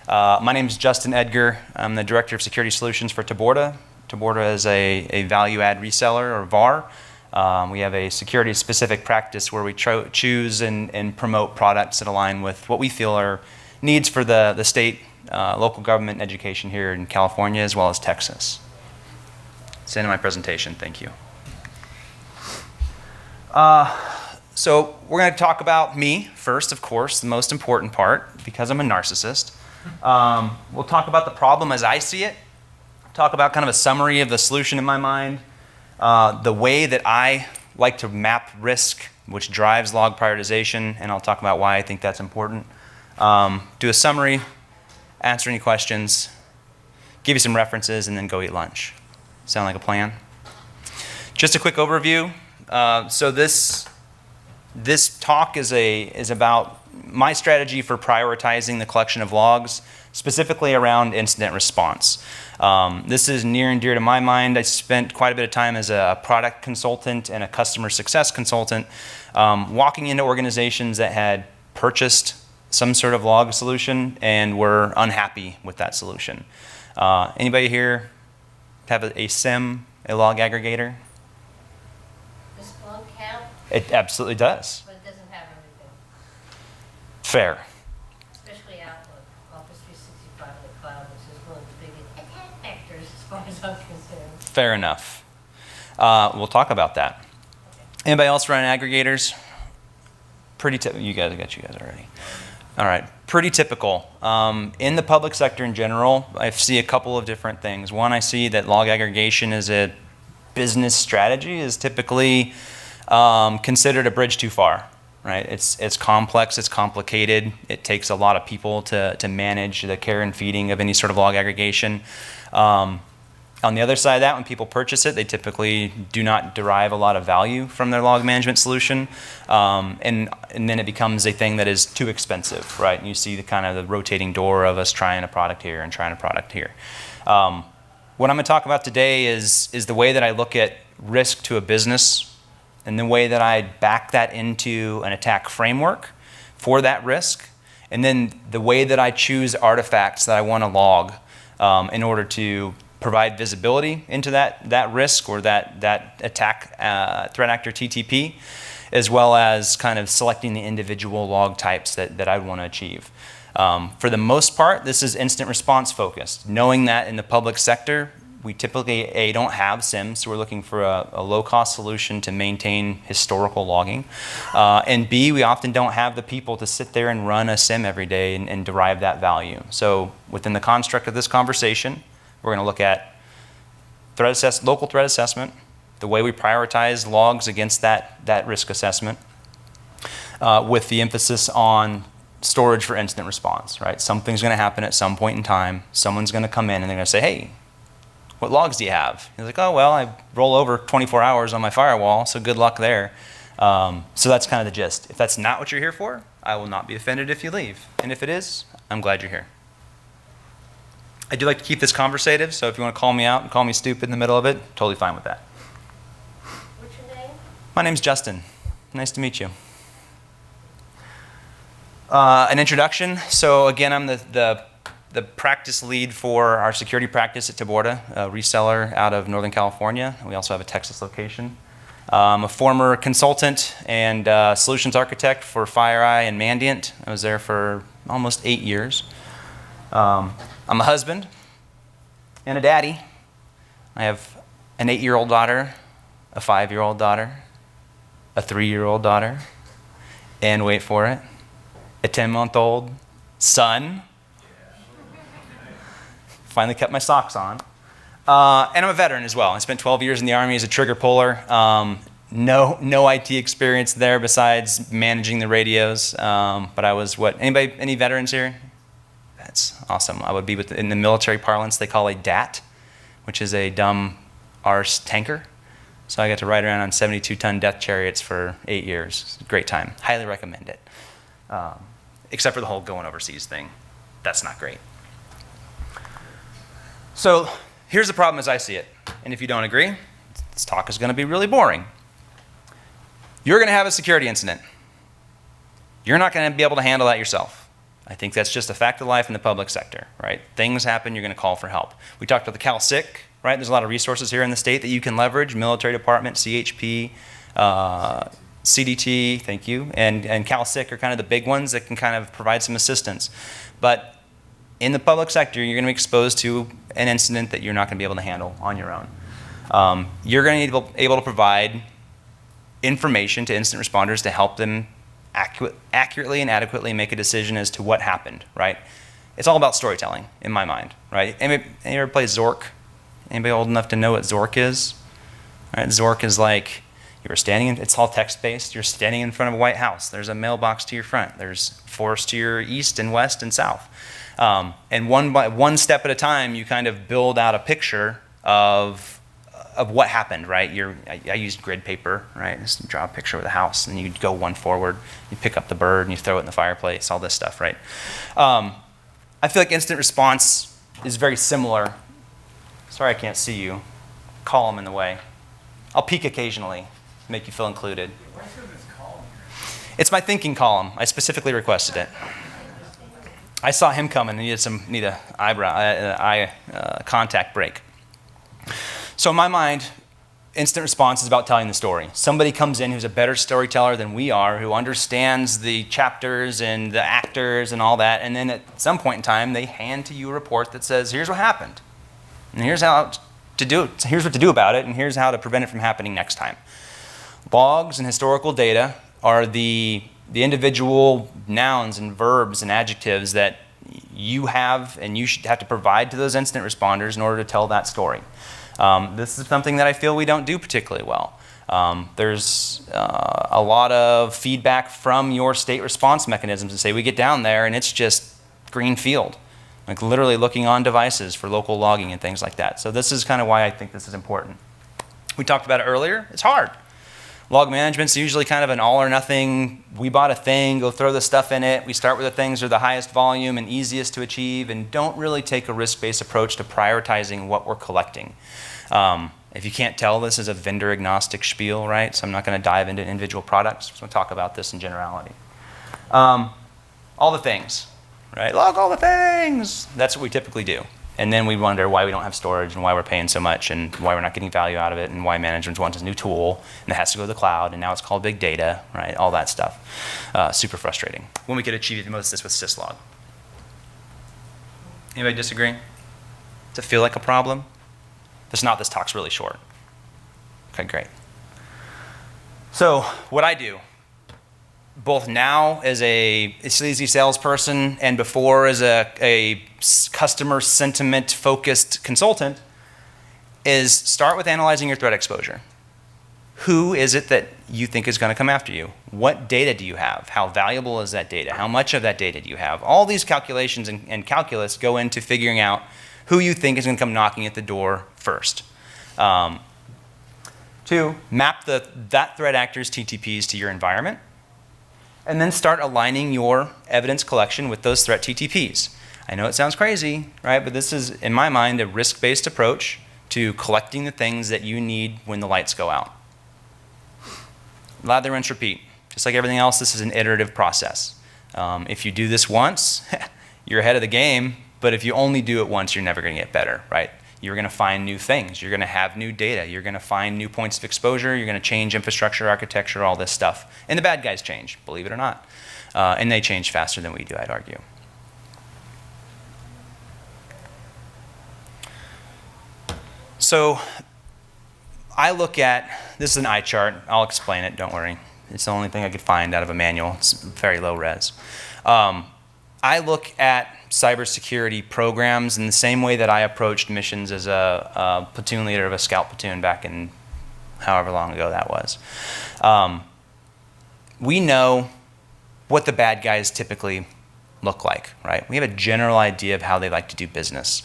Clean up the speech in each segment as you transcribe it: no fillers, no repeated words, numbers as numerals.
My name is Justin Edgar. I'm the Director of Security Solutions for Taborda. Taborda is a value-add reseller, or VAR. We have a security-specific practice where we choose and promote products that align with what we feel are needs for the state, local government, and education here in California, as well as Texas. That's the end of my presentation. Thank you. So we're going to talk about me first, of course, the most important part, because I'm a narcissist. We'll talk about the problem as I see it, talk about kind of a summary of the solution in my mind, the way that I like to map risk, which drives log prioritization, and I'll talk about why I think that's important. Do a summary, answer any questions, give you some references, and then go eat lunch. Sound like a plan? Just a quick overview. So this talk is about my strategy for prioritizing the collection of logs, specifically around incident response. This is near and dear to my mind. I spent quite a bit of time as a product consultant and a customer success consultant, walking into organizations that had purchased some sort of log solution and were unhappy with that solution. Anybody here have a SIM, a log aggregator? Does log count? It absolutely does. But it doesn't have everything. Fair. Especially Outlook, Office 365 in the cloud, which is one of the biggest attack vectors as far as I'm concerned. Fair enough. We'll talk about that. Okay. Anybody else running aggregators? Pretty typical. I got you guys already. All right. Pretty typical. In the public sector in general, I see a couple of different things. One, I see that log aggregation as a business strategy is typically considered a bridge too far. Right? It's complex, it's complicated. It takes a lot of people to manage the care and feeding of any sort of log aggregation. On the other side of that, when people purchase it, they typically do not derive a lot of value from their log management solution, and then it becomes a thing that is too expensive, right? And you see the kind of the rotating door of us trying a product here and trying a product here. What I'm going to talk about today is the way that I look at risk to a business, and the way that I back that into an attack framework for that risk, and then the way that I choose artifacts that I want to log in order to provide visibility into that risk or that attack threat actor TTP, as well as kind of selecting the individual log types that I want to achieve. For the most part, this is incident response focused, knowing that in the public sector, we typically, A, don't have SIMs, so we're looking for a low-cost solution to maintain historical logging. And B, we often don't have the people to sit there and run a SIM every day and derive that value. So within the construct of this conversation, we're going to look at local threat assessment, the way we prioritize logs against that risk assessment, with the emphasis on storage for incident response, right? Something's going to happen at some point in time. Someone's going to come in and they're going to say, hey, what logs do you have? He's like, oh, well, I roll over 24 hours on my firewall, so good luck there. So that's kind of the gist. If that's not what you're here for, I will not be offended if you leave. And if it is, I'm glad you're here. I do like to keep this conversative, so if you want to call me out and call me stupid in the middle of it, totally fine with that. What's your name? My name's Justin. Nice to meet you. An introduction. So again, I'm the practice lead for our security practice at Taborda, a reseller out of Northern California. We also have a Texas location. I'm a former consultant and solutions architect for FireEye and Mandiant. I was there for almost 8 years. I'm a husband and a daddy. I have an 8-year-old daughter, a 5-year-old daughter, a 3-year-old daughter, and wait for it, a 10-month-old son. Finally kept my socks on. And I'm a veteran as well. I spent 12 years in the Army as a trigger puller. No IT experience there besides managing the radios. But I was any veterans here? That's awesome. I would be in the military parlance, they call a DAT, which is a dumb arse tanker. So I got to ride around on 72-ton death chariots for 8 years. It's a great time. Highly recommend it. Except for the whole going overseas thing. That's not great. So here's the problem as I see it. And if you don't agree, this talk is going to be really boring. You're going to have a security incident. You're not going to be able to handle that yourself. I think that's just a fact of life in the public sector, right? Things happen, you're going to call for help. We talked about the CalSIC, right? There's a lot of resources here in the state that you can leverage, military department, CHP, CDT, thank you, and CalSIC are kind of the big ones that can kind of provide some assistance. But in the public sector, you're going to be exposed to an incident that you're not going to be able to handle on your own. You're going to be able to provide information to incident responders to help them accurately and adequately make a decision as to what happened, right? It's all about storytelling, in my mind, right? Anybody ever play Zork? Anybody old enough to know what Zork is? Right? Zork is like, you were standing in, it's all text-based, you're standing in front of a White House, there's a mailbox to your front, there's forests to your east and west and south. And one step at a time, you kind of build out a picture of what happened, right? I used grid paper, right? Just draw a picture of the house, and you go one forward, you pick up the bird, and you throw it in the fireplace, all this stuff, right? I feel like incident response is very similar. Sorry I can't see you. Column in the way. I'll peek occasionally, make you feel included. What's in this column here? It's my thinking column. I specifically requested it. I saw him coming and need a eye contact break. So in my mind, instant response is about telling the story. Somebody comes in who's a better storyteller than we are, who understands the chapters and the actors and all that, and then at some point in time, they hand to you a report that says, here's what happened, and here's what to do about it, and here's how to prevent it from happening next time. Logs and historical data are the individual nouns and verbs and adjectives that you have and you should have to provide to those incident responders in order to tell that story. This is something that I feel we don't do particularly well. There's a lot of feedback from your state response mechanisms to say we get down there and it's just green field, like literally looking on devices for local logging and things like that. So this is kind of why I think this is important. We talked about it earlier. It's hard. Log management's usually kind of an all or nothing. We bought a thing, go throw the stuff in it. We start with the things that are the highest volume and easiest to achieve and don't really take a risk-based approach to prioritizing what we're collecting. If you can't tell, this is a vendor agnostic spiel, right? So I'm not going to dive into individual products. I'm just going to talk about this in generality. All the things, right? Log all the things. That's what we typically do. And then we wonder why we don't have storage and why we're paying so much and why we're not getting value out of it and why management wants a new tool and it has to go to the cloud and now it's called big data, right? All that stuff. Super frustrating. When we could achieve most of this with syslog. Anybody disagree? Does it feel like a problem? If it's not, this talk's really short. Okay, great. So what I do, both now as a sleazy salesperson and before as a customer sentiment focused consultant, is start with analyzing your threat exposure. Who is it that you think is going to come after you? What data do you have? How valuable is that data? How much of that data do you have? All these calculations and calculus go into figuring out who you think is going to come knocking at the door first. 2, map that threat actor's TTPs to your environment. And then start aligning your evidence collection with those threat TTPs. I know it sounds crazy, right? But this is, in my mind, a risk-based approach to collecting the things that you need when the lights go out. Lather, rinse, repeat. Just like everything else, this is an iterative process. If you do this once, you're ahead of the game. But if you only do it once, you're never going to get better, right? You're going to find new things. You're going to have new data. You're going to find new points of exposure. You're going to change infrastructure, architecture, all this stuff. And the bad guys change, believe it or not. And they change faster than we do, I'd argue. So I look at, this is an eye chart. I'll explain it, don't worry. It's the only thing I could find out of a manual. It's very low res. I look at cybersecurity programs in the same way that I approached missions as a platoon leader of a scout platoon back in however long ago that was. We know what the bad guys typically look like, right? We have a general idea of how they like to do business.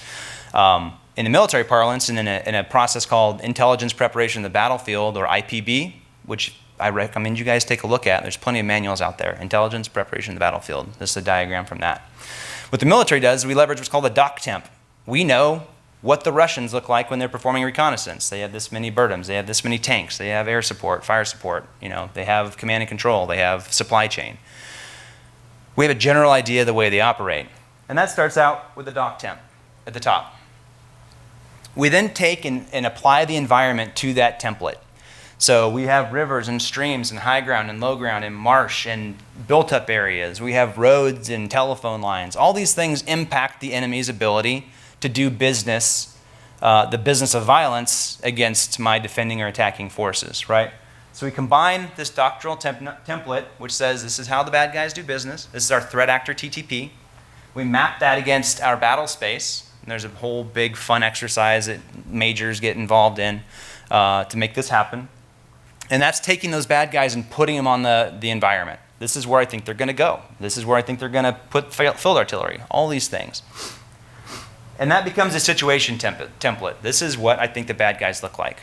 In the military parlance and in a process called intelligence preparation of the battlefield, or IPB, which I recommend you guys take a look at. There's plenty of manuals out there. Intelligence preparation of the battlefield. This is a diagram from that. What the military does is we leverage what's called a doc temp. We know what the Russians look like when they're performing reconnaissance. They have this many Burdams. They have this many tanks. They have air support, fire support. You know, they have command and control. They have supply chain. We have a general idea of the way they operate. And that starts out with the dock temp at the top. We then take and apply the environment to that template. So we have rivers and streams and high ground and low ground and marsh and built up areas. We have roads and telephone lines. All these things impact the enemy's ability to do business, the business of violence against my defending or attacking forces, right? So we combine this doctrinal template, which says this is how the bad guys do business. This is our threat actor TTP. We map that against our battle space. And there's a whole big fun exercise that majors get involved in to make this happen. And that's taking those bad guys and putting them on the environment. This is where I think they're going to go. This is where I think they're going to put field artillery, all these things. And that becomes a situation template. This is what I think the bad guys look like.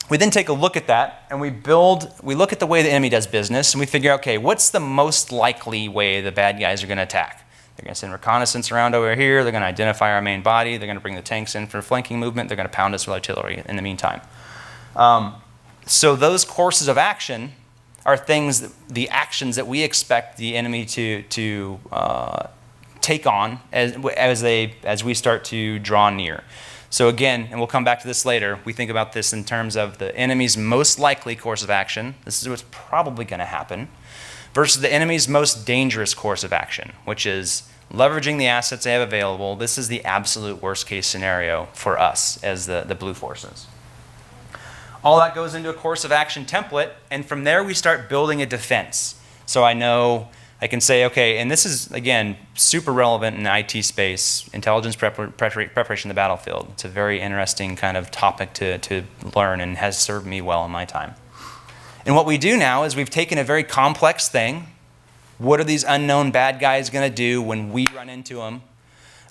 We then take a look at that and we look at the way the enemy does business and we figure out, okay, what's the most likely way the bad guys are going to attack? They're going to send reconnaissance around over here. They're going to identify our main body. They're going to bring the tanks in for flanking movement. They're going to pound us with artillery in the meantime. So those courses of action are the actions that we expect the enemy to take on as we start to draw near. So again, and we'll come back to this later, we think about this in terms of the enemy's most likely course of action. This is what's probably going to happen, versus the enemy's most dangerous course of action, which is leveraging the assets they have available. This is the absolute worst case scenario for us as the blue forces. All that goes into a course of action template, and from there we start building a defense. So I can say, okay, and this is, again, super relevant in the IT space, intelligence preparation of the battlefield. It's a very interesting kind of topic to learn and has served me well in my time. And what we do now is we've taken a very complex thing. What are these unknown bad guys going to do when we run into them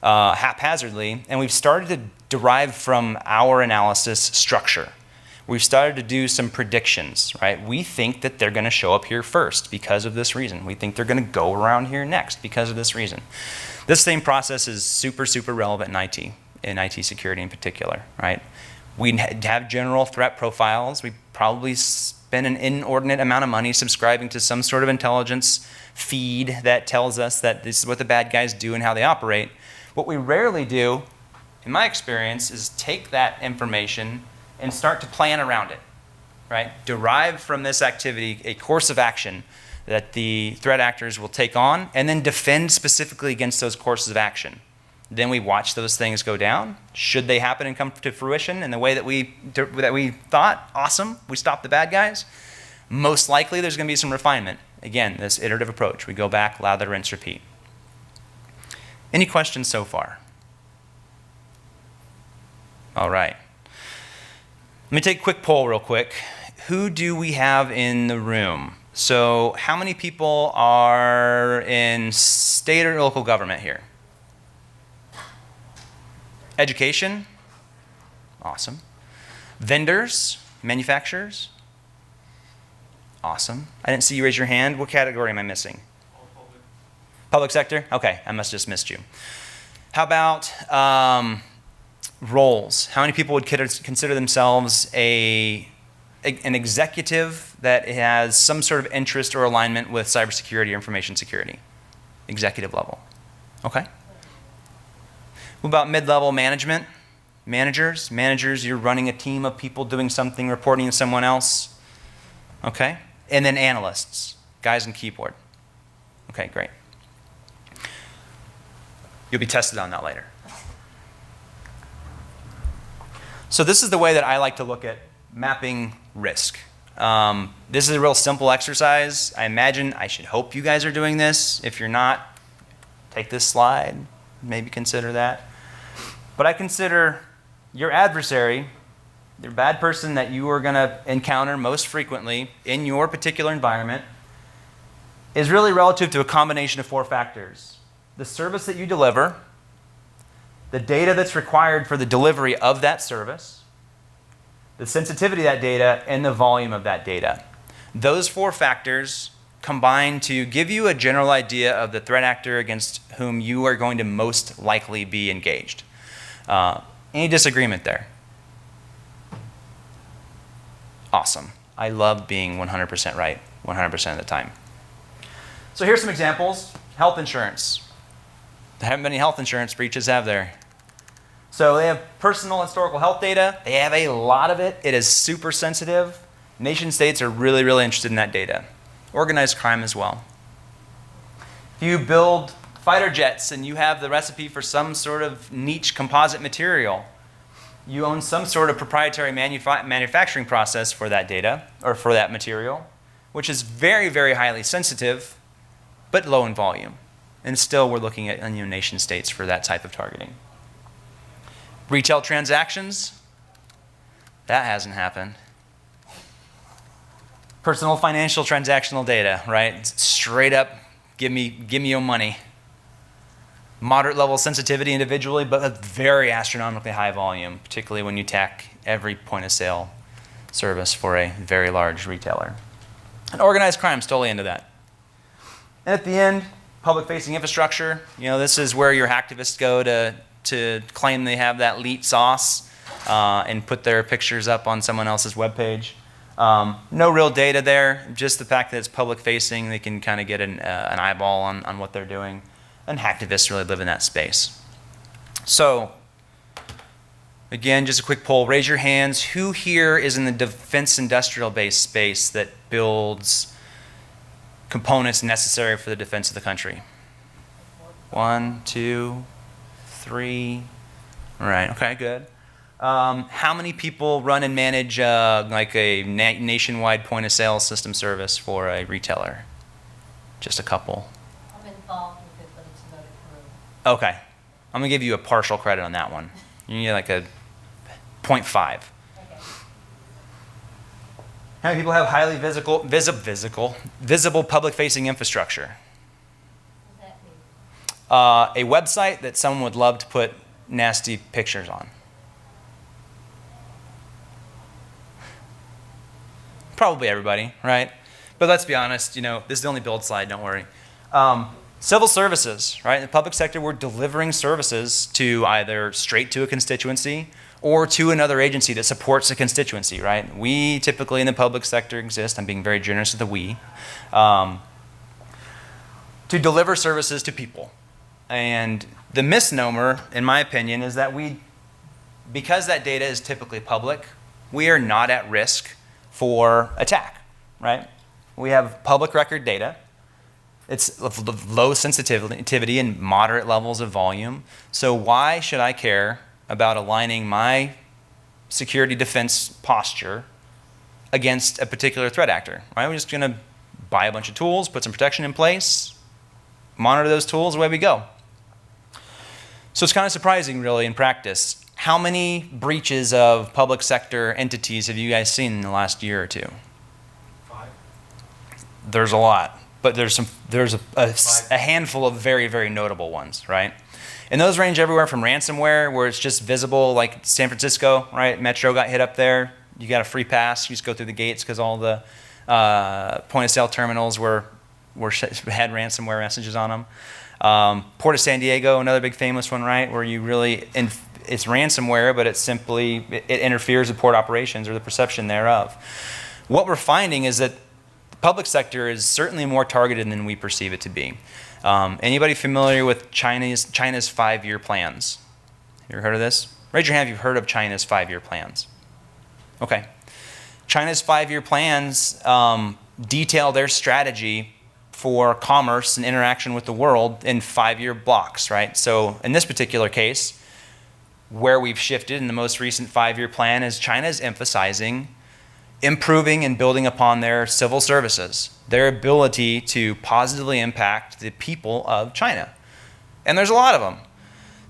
haphazardly? And we've started to derive from our analysis structure. We've started to do some predictions, right? We think that they're going to show up here first because of this reason. We think they're going to go around here next because of this reason. This same process is super, super relevant in IT security in particular, right? We have general threat profiles. We probably spend an inordinate amount of money subscribing to some sort of intelligence feed that tells us that this is what the bad guys do and how they operate. What we rarely do, in my experience, is take that information and start to plan around it, right? Derive from this activity a course of action that the threat actors will take on and then defend specifically against those courses of action. Then we watch those things go down. Should they happen and come to fruition in the way that we thought, awesome, we stop the bad guys. Most likely there's going to be some refinement. Again, this iterative approach. We go back, lather, rinse, repeat. Any questions so far? All right. Let me take a quick poll real quick. Who do we have in the room? So how many people are in state or local government here? Education? Awesome. Vendors? Manufacturers? Awesome. I didn't see you raise your hand. What category am I missing? Public sector? Okay, I must have just missed you. How about roles? How many people would consider themselves an executive that has some sort of interest or alignment with cybersecurity or information security? Executive level. Okay. What about mid-level management? Managers? Managers, you're running a team of people doing something, reporting to someone else. Okay. And then analysts, guys on keyboard. Okay, great. You'll be tested on that later. So this is the way that I like to look at mapping risk. This is a real simple exercise. I should hope you guys are doing this. If you're not, take this slide, maybe consider that. But I consider your adversary, your bad person that you are going to encounter most frequently in your particular environment, is really relative to a combination of 4 factors. The service that you deliver, the data that's required for the delivery of that service, the sensitivity of that data, and the volume of that data. Those 4 factors combine to give you a general idea of the threat actor against whom you are going to most likely be engaged. Any disagreement there? Awesome. I love being 100% right 100% of the time. So here's some examples. Health insurance. There haven't been any health insurance breaches, have there? So they have personal historical health data. They have a lot of it. It is super sensitive. Nation states are really, really interested in that data. Organized crime as well. If you build fighter jets and you have the recipe for some sort of niche composite material, you own some sort of proprietary manufacturing process for that data or for that material, which is very, very highly sensitive, but low in volume. And still we're looking at nation states for that type of targeting. Retail transactions, that hasn't happened. Personal financial transactional data, right? Straight up, give me your money. Moderate level sensitivity individually, but a very astronomically high volume, particularly when you tack every point of sale service for a very large retailer. And organized crime's totally into that. And at the end, public-facing infrastructure. You know, this is where your hacktivists go to claim they have that elite sauce and put their pictures up on someone else's webpage. No real data there, just the fact that it's public-facing, they can kind of get an eyeball on what they're doing. And hacktivists really live in that space. So, again, just a quick poll. Raise your hands. Who here is in the defense industrial-based space that builds components necessary for the defense of the country? 1, 2, 3. All right, okay, good. How many people run and manage like a nationwide point-of-sale system service for a retailer? Just a couple. I'm involved with it, but it's another group. Okay. I'm going to give you a partial credit on that one. You need like a 0.5. Okay. How many people have highly visible public-facing infrastructure? What does that mean? A website that someone would love to put nasty pictures on. Probably everybody, right? But let's be honest, you know, this is the only build slide, don't worry. Civil services, right? In the public sector, we're delivering services to either straight to a constituency or to another agency that supports a constituency, right? We typically in the public sector exist, I'm being very generous with the we, to deliver services to people. And the misnomer, in my opinion, is that because that data is typically public, we are not at risk for attack, right? We have public record data. It's low sensitivity and moderate levels of volume. So why should I care about aligning my security defense posture against a particular threat actor, right? We're just going to buy a bunch of tools, put some protection in place, monitor those tools, away we go. So it's kind of surprising, really, in practice. How many breaches of public sector entities have you guys seen in the last year or two? 5. There's a lot, but there's a handful of very, very notable ones, right? And those range everywhere from ransomware, where it's just visible, like San Francisco, right? Metro got hit up there. You got a free pass. You just go through the gates because all the point-of-sale terminals had ransomware messages on them. Port of San Diego, another big famous one, right? Where you really, it's ransomware, but it interferes with port operations or the perception thereof. What we're finding is that the public sector is certainly more targeted than we perceive it to be. Anybody familiar with China's 5-year plans? You ever heard of this? Raise your hand if you've heard of China's 5-year plans. Okay. China's 5-year plans detail their strategy for commerce and interaction with the world in 5-year blocks, right? So in this particular case, where we've shifted in the most recent 5-year plan is China is emphasizing improving and building upon their civil services, their ability to positively impact the people of China. And there's a lot of them.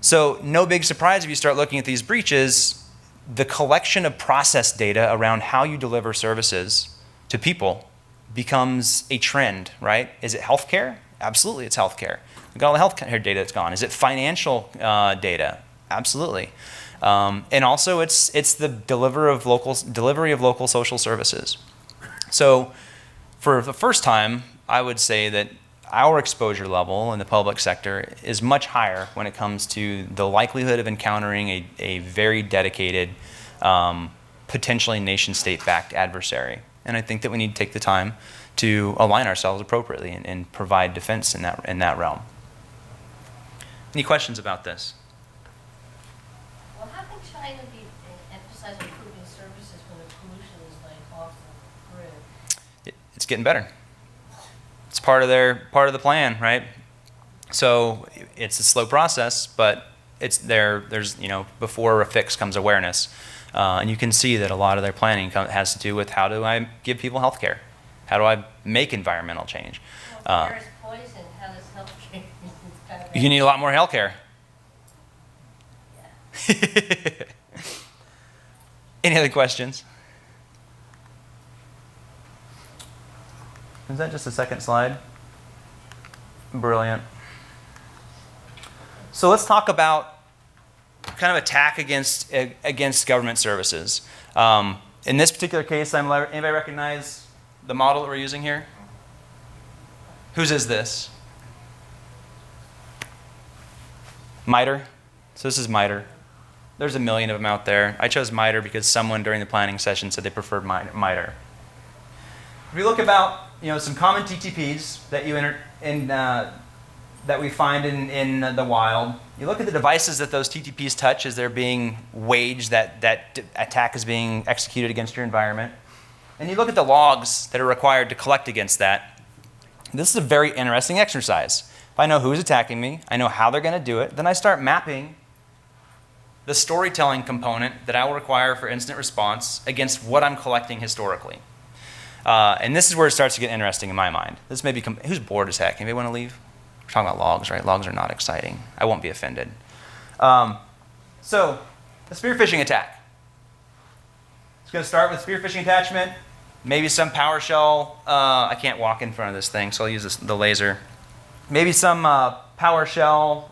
So no big surprise if you start looking at these breaches, the collection of process data around how you deliver services to people becomes a trend, right? Is it healthcare? Absolutely, it's healthcare. Look at all the healthcare data that's gone. Is it financial data? Absolutely. And also it's the delivery of local social services. So for the first time, I would say that our exposure level in the public sector is much higher when it comes to the likelihood of encountering a very dedicated, potentially nation-state-backed adversary. And I think that we need to take the time to align ourselves appropriately and provide defense in that realm. Any questions about this? Well, how can China emphasize improving services when the pollution is like off the grid? It's getting better. It's part of the plan, right? So it's a slow process, but it's there. There's before a fix comes awareness, and you can see that a lot of their planning has to do with how do I give people health care, how do I make environmental change. Well, if air is poison, how does health care? You need a lot more health care. Yeah. Any other questions? Is that just the second slide? Brilliant. So let's talk about kind of attack against government services. In this particular case, anybody recognize the model that we're using here? Whose is this? MITRE. So this is MITRE. There's a million of them out there. I chose MITRE because someone during the planning session said they preferred MITRE. If we look about some common TTPs that you enter in that we find in the wild, you look at the devices that those TTPs touch as they're being waged, that attack is being executed against your environment, and you look at the logs that are required to collect against that. This is a very interesting exercise. If I know who's attacking me, I know how they're going to do it, then I start mapping the storytelling component that I will require for incident response against what I'm collecting historically. And this is where it starts to get interesting in my mind. This may become, who's bored as heck? Anybody want to leave? We're talking about logs, right? Logs are not exciting. I won't be offended. So, a spearfishing attack. It's going to start with spearfishing attachment, maybe some PowerShell. I can't walk in front of this thing, so I'll use the laser. Maybe some PowerShell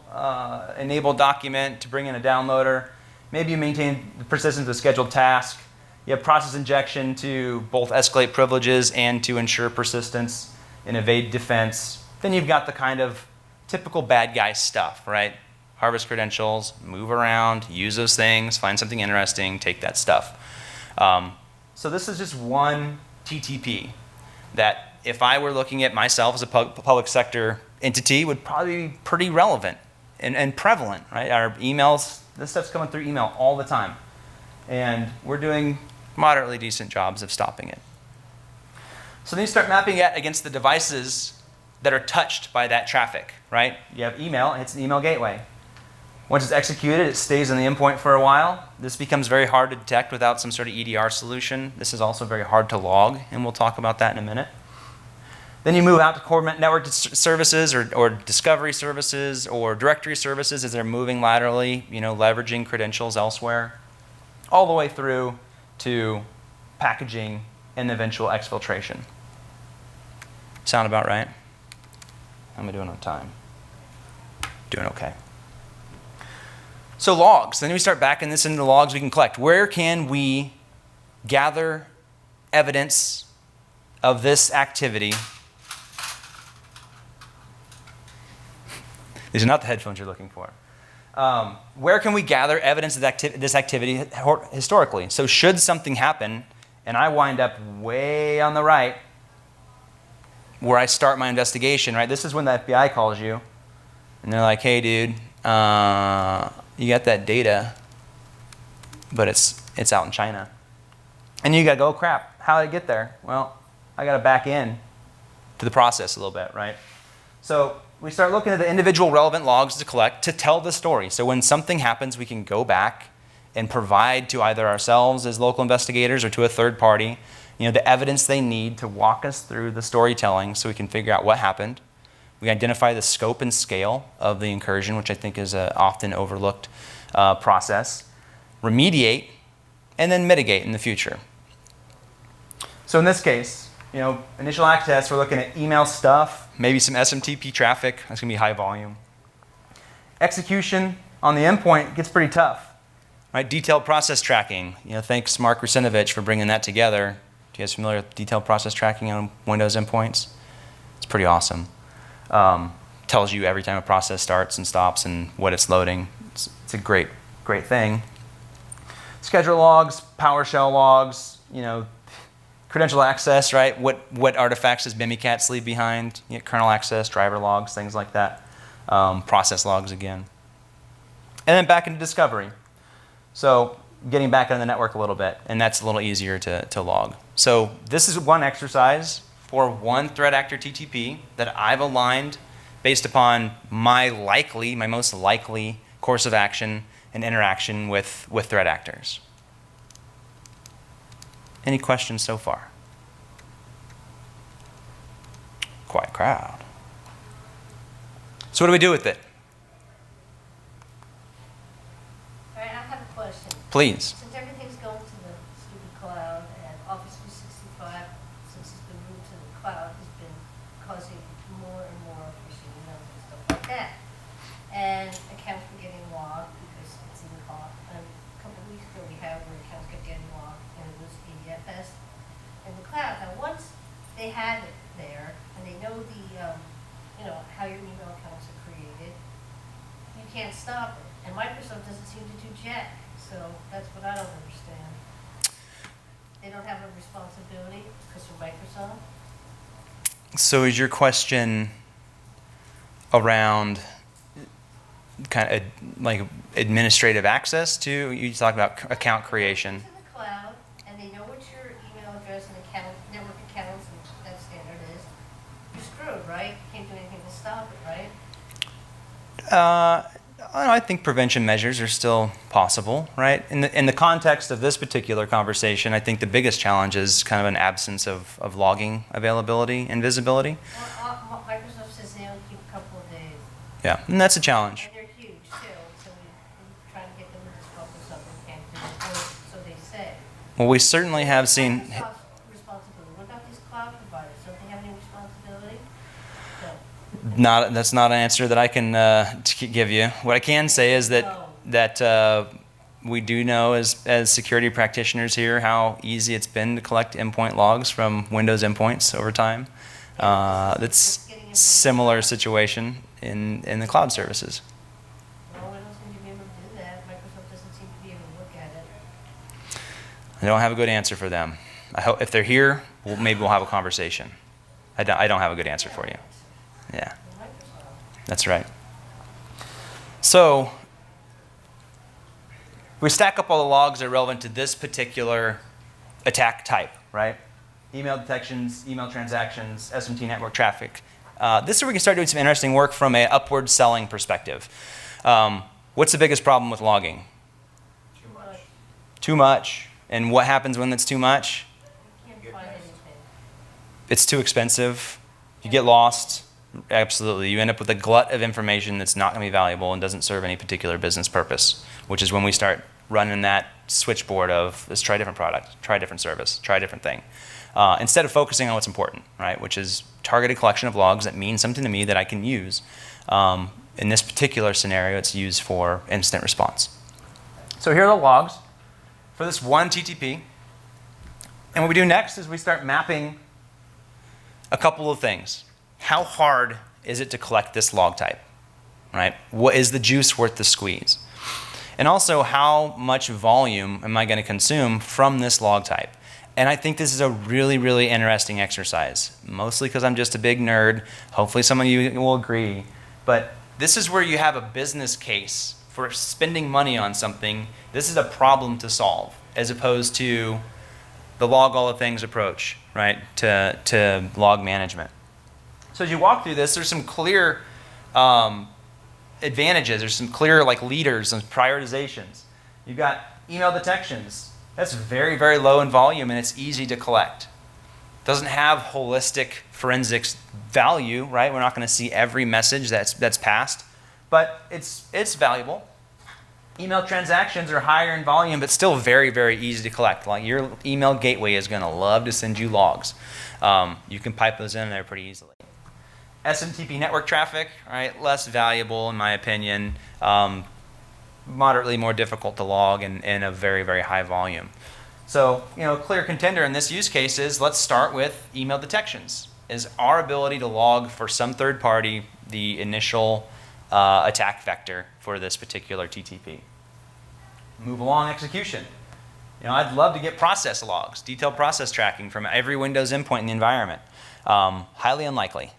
enabled document to bring in a downloader. Maybe you maintain the persistence of scheduled task. You have process injection to both escalate privileges and to ensure persistence and evade defense. Then you've got the kind of typical bad guy stuff, right? Harvest credentials, move around, use those things, find something interesting, take that stuff. So this is just one TTP that if I were looking at myself as a public sector entity would probably be pretty relevant and prevalent, right? Our emails, this stuff's coming through email all the time. And we're doing moderately decent jobs of stopping it. So then you start mapping it against the devices that are touched by that traffic, right? You have email, it's an email gateway. Once it's executed, it stays on the endpoint for a while. This becomes very hard to detect without some sort of EDR solution. This is also very hard to log, and we'll talk about that in a minute. Then you move out to core network services or discovery services or directory services as they're moving laterally, leveraging credentials elsewhere, all the way through to packaging and eventual exfiltration. Sound about right? How am I doing on time? Doing okay. So logs, then we start backing this into the logs we can collect. Where can we gather evidence of this activity? These are not the headphones you're looking for. Where can we gather evidence of this activity historically? So should something happen and I wind up way on the right where I start my investigation, right? This is when the FBI calls you and they're like, hey dude, you got that data, but it's out in China. And you gotta go, oh, crap, how did it get there? Well, I gotta back in to the process a little bit, right? So we start looking at the individual relevant logs to collect to tell the story. So when something happens, we can go back and provide to either ourselves as local investigators or to a third party, the evidence they need to walk us through the storytelling so we can figure out what happened. We identify the scope and scale of the incursion, which I think is an often overlooked process, remediate, and then mitigate in the future. So in this case, initial access, we're looking at email stuff, maybe some SMTP traffic. That's going to be high volume. Execution on the endpoint gets pretty tough. Right? Detailed process tracking. Thanks Mark Rusinovich for bringing that together. You guys familiar with detailed process tracking on Windows endpoints? It's pretty awesome. Tells you every time a process starts and stops and what it's loading. It's a great thing. Schedule logs, PowerShell logs, Credential access, right? What artifacts does Mimikatz leave behind? You know, kernel access, driver logs, things like that. Process logs again. And then back into discovery. So getting back on the network a little bit, and that's a little easier to log. So this is one exercise for one threat actor TTP that I've aligned based upon my most likely course of action and interaction with threat actors. Any questions so far? Quiet crowd. So what do we do with it? All right, I have a question. Please. Since everything's going to the stupid cloud and Office 365, since it's been moved to the cloud, has been causing more and more phishing emails and stuff like that. And accounts were getting logged because it's in the cloud. And a couple of weeks ago we had where accounts kept getting logged and it was ADFS in the cloud. Now once they had it there and they know the, how your email accounts are created, you can't stop it. And Microsoft doesn't seem to do jack. So that's what I don't understand. They don't have a responsibility because they're Microsoft. So is your question around kind of like administrative access to, you talk about account creation? To the cloud, and they know what your email address and account, network accounts, and that standard is. You're screwed, right? You can't do anything to stop it, right? I think prevention measures are still possible, right? In the context of this particular conversation, I think the biggest challenge is kind of an absence of logging availability and visibility. Well, Microsoft says they only keep a couple of days. Yeah, and that's a challenge. And they're huge, too. So we're trying to get them to just focus on what they can't do, or so they say. Well, we certainly have seen. Microsoft's responsibility. What about these cloud providers? Don't they have any responsibility? No. That's not an answer that I can give you. What I can say is that we do know as security practitioners here how easy it's been to collect endpoint logs from Windows endpoints over time. That's similar situation in the cloud services. Well, we don't seem to be able to do that. Microsoft doesn't seem to be able to look at it. I don't have a good answer for them. I hope if they're here, maybe we'll have a conversation. I don't have a good answer for you. Yeah, that's right. So we stack up all the logs that are relevant to this particular attack type, right? Email detections, email transactions, SMT network traffic. This is where we can start doing some interesting work from an upward selling perspective. What's the biggest problem with logging? Too much. Too much. And what happens when it's too much? You can't find anything. It's too expensive. You get lost. Absolutely. You end up with a glut of information that's not going to be valuable and doesn't serve any particular business purpose, which is when we start running that switchboard of let's try a different product, try a different service, try a different thing. Instead of focusing on what's important, right, which is targeted collection of logs that mean something to me that I can use. In this particular scenario, it's used for incident response. So here are the logs for this one TTP. And what we do next is we start mapping a couple of things. How hard is it to collect this log type, right? What is the juice worth the squeeze? And also, how much volume am I going to consume from this log type? And I think this is a really, really interesting exercise, mostly because I'm just a big nerd. Hopefully some of you will agree. But this is where you have a business case for spending money on something. This is a problem to solve, as opposed to the log all the things approach, right, to log management. So as you walk through this, there's some clear advantages. There's some clear leaders and prioritizations. You've got email detections. That's very, very low in volume, and it's easy to collect. Doesn't have holistic forensics value, right? We're not going to see every message that's passed, but it's valuable. Email transactions are higher in volume, but still very, very easy to collect. Like your email gateway is going to love to send you logs. You can pipe those in there pretty easily. SMTP network traffic, right? Less valuable in my opinion. Moderately more difficult to log in a very, very high volume. So, a clear contender in this use case is let's start with email detections. Is our ability to log for some third party the initial attack vector for this particular TTP. Move along execution. I'd love to get process logs, detailed process tracking from every Windows endpoint in the environment. Highly unlikely.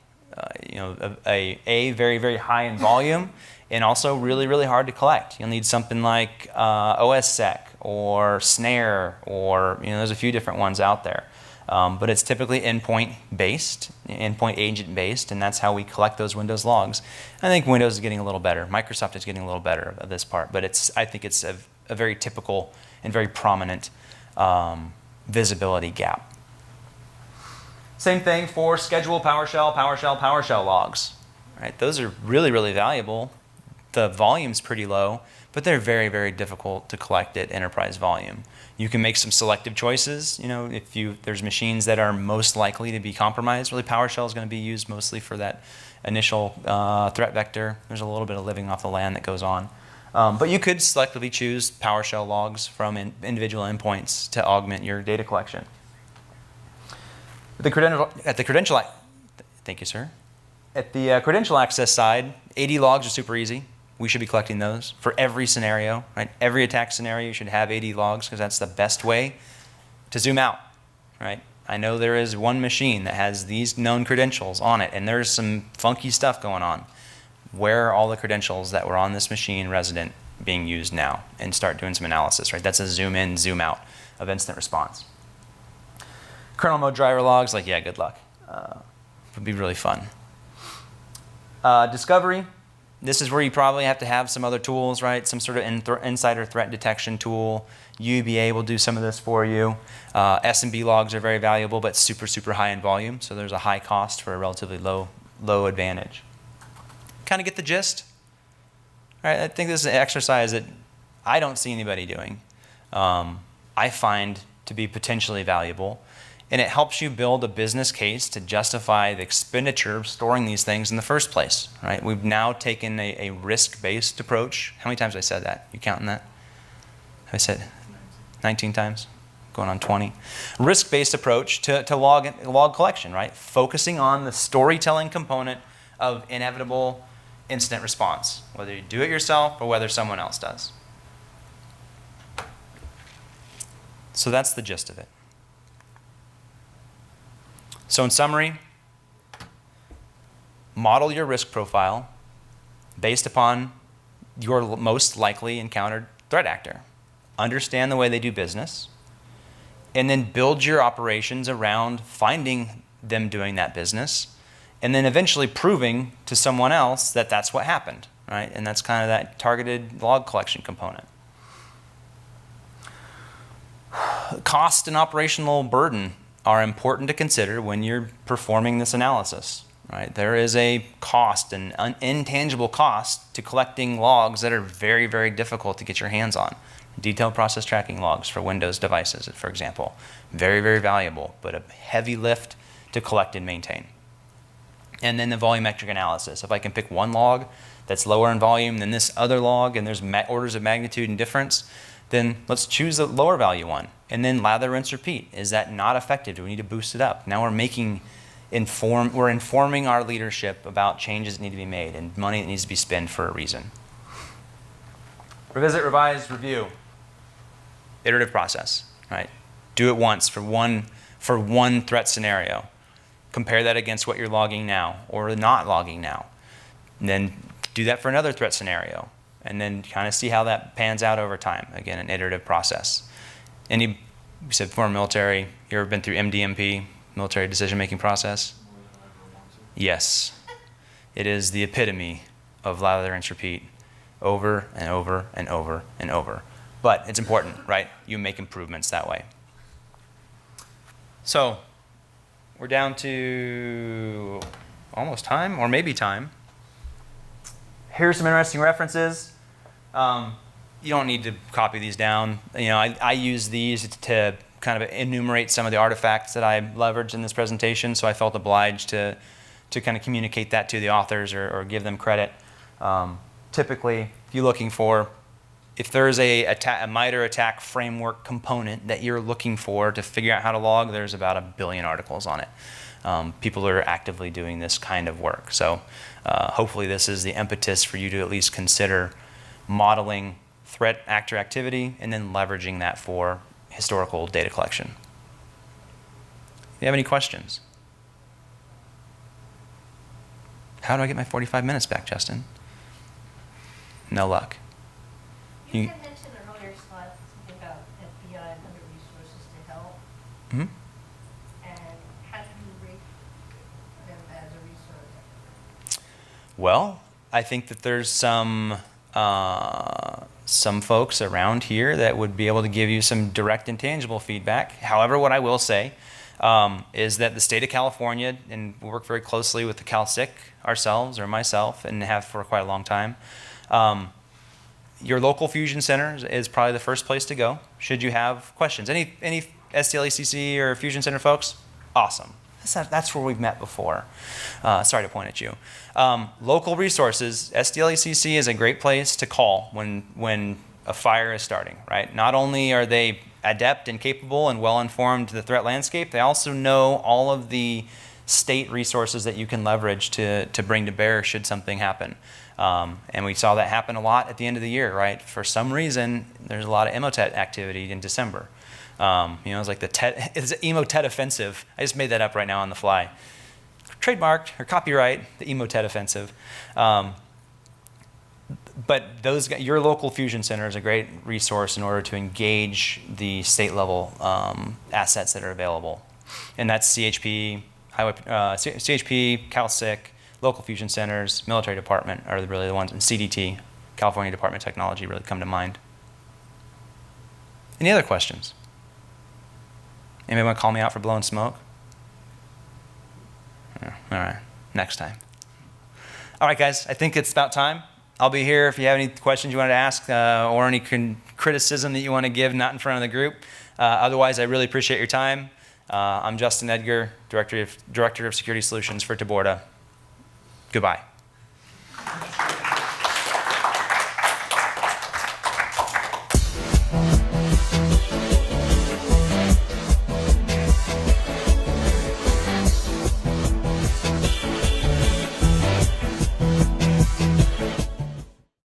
A very, very high in volume and also really, really hard to collect. You'll need something like OSSec or Snare or, there's a few different ones out there. But it's typically endpoint based, endpoint agent based, and that's how we collect those Windows logs. I think Windows is getting a little better. Microsoft is getting a little better at this part, but I think it's a very typical and very prominent visibility gap. Same thing for schedule PowerShell logs. Right? Those are really, really valuable. The volume's pretty low, but they're very, very difficult to collect at enterprise volume. You can make some selective choices. If there's machines that are most likely to be compromised, really PowerShell is going to be used mostly for that initial threat vector. There's a little bit of living off the land that goes on. But you could selectively choose PowerShell logs from individual endpoints to augment your data collection. Thank you, sir. At the credential access side, AD logs are super easy. We should be collecting those for every scenario. Right? Every attack scenario, you should have AD logs because that's the best way to zoom out. Right? I know there is one machine that has these known credentials on it, and there's some funky stuff going on. Where are all the credentials that were on this machine resident being used now? And start doing some analysis. Right? That's a zoom in, zoom out of incident response. Kernel mode driver logs, good luck. Would be really fun. Discovery. This is where you probably have to have some other tools, right? Some sort of insider threat detection tool. UBA will do some of this for you. S&B logs are very valuable, but super, super high in volume. So there's a high cost for a relatively low advantage. Kind of get the gist? All right, I think this is an exercise that I don't see anybody doing. I find to be potentially valuable. And it helps you build a business case to justify the expenditure of storing these things in the first place, right? We've now taken a risk-based approach. How many times have I said that? You counting that? Have I said 19 times? Going on 20. Risk-based approach to log collection, right? Focusing on the storytelling component of inevitable incident response, whether you do it yourself or whether someone else does. So that's the gist of it. So in summary, model your risk profile based upon your most likely encountered threat actor. Understand the way they do business, and then build your operations around finding them doing that business, and then eventually proving to someone else that that's what happened, right? And that's kind of that targeted log collection component. Cost and operational burden are important to consider when you're performing this analysis, right? There is a cost, an intangible cost to collecting logs that are very, very difficult to get your hands on. Detailed process tracking logs for Windows devices, for example. Very, very valuable, but a heavy lift to collect and maintain. And then the volumetric analysis. If I can pick one log that's lower in volume than this other log, and there's orders of magnitude and difference, then let's choose the lower value one. And then lather, rinse, repeat. Is that not effective? Do we need to boost it up? Now we're informing our leadership about changes that need to be made and money that needs to be spent for a reason. Revisit, revise, review. Iterative process, right? Do it once for one threat scenario. Compare that against what you're logging now or not logging now. And then do that for another threat scenario. And then kind of see how that pans out over time. Again, an iterative process. You said former military, you ever been through MDMP, military decision-making process? Yes. It is the epitome of lather, rinse, repeat, over and over and over and over. But it's important, right? You make improvements that way. So, we're down to almost time, or maybe time. Here's some interesting references. You don't need to copy these down. I use these to kind of enumerate some of the artifacts that I leveraged in this presentation, so I felt obliged to kind of communicate that to the authors or give them credit. Typically, if you're looking for, if there's a MITRE attack framework component that you're looking for to figure out how to log, there's about 1 billion articles on it. People are actively doing this kind of work. So hopefully this is the impetus for you to at least consider modeling threat actor activity and then leveraging that for historical data collection. Do you have any questions? How do I get my 45 minutes back, Justin? No luck. You had mentioned an earlier slide something about FBI and other resources to help. Mhm. And how do you rate them as a resource? Well, I think that there's some folks around here that would be able to give you some direct and tangible feedback. However, what I will say is that the state of California, and we work very closely with the CalSIC ourselves, or myself, and have for quite a long time, your local fusion center is probably the first place to go should you have questions. Any STLECC or fusion center folks? Awesome. That's where we've met before. Sorry to point at you. Local resources, STLECC is a great place to call when a fire is starting, right? Not only are they adept and capable and well-informed to the threat landscape, they also know all of the state resources that you can leverage to bring to bear should something happen. And we saw that happen a lot at the end of the year, right? For some reason, there's a lot of Emotet activity in December. It's like it's the Emotet offensive. I just made that up right now on the fly. Trademarked or copyright, the Emotet offensive. But your local fusion center is a great resource in order to engage the state level assets that are available. And that's CHP, CHP, CalSIC, local fusion centers, military department are really the ones, and CDT, California Department of Technology, really come to mind. Any other questions? Anybody want to call me out for blowing smoke? All right, next time. All right, guys, I think it's about time. I'll be here if you have any questions you want to ask or any criticism that you want to give, not in front of the group. Otherwise, I really appreciate your time. I'm Justin Edgar, Director of Security Solutions for Taborda. Goodbye.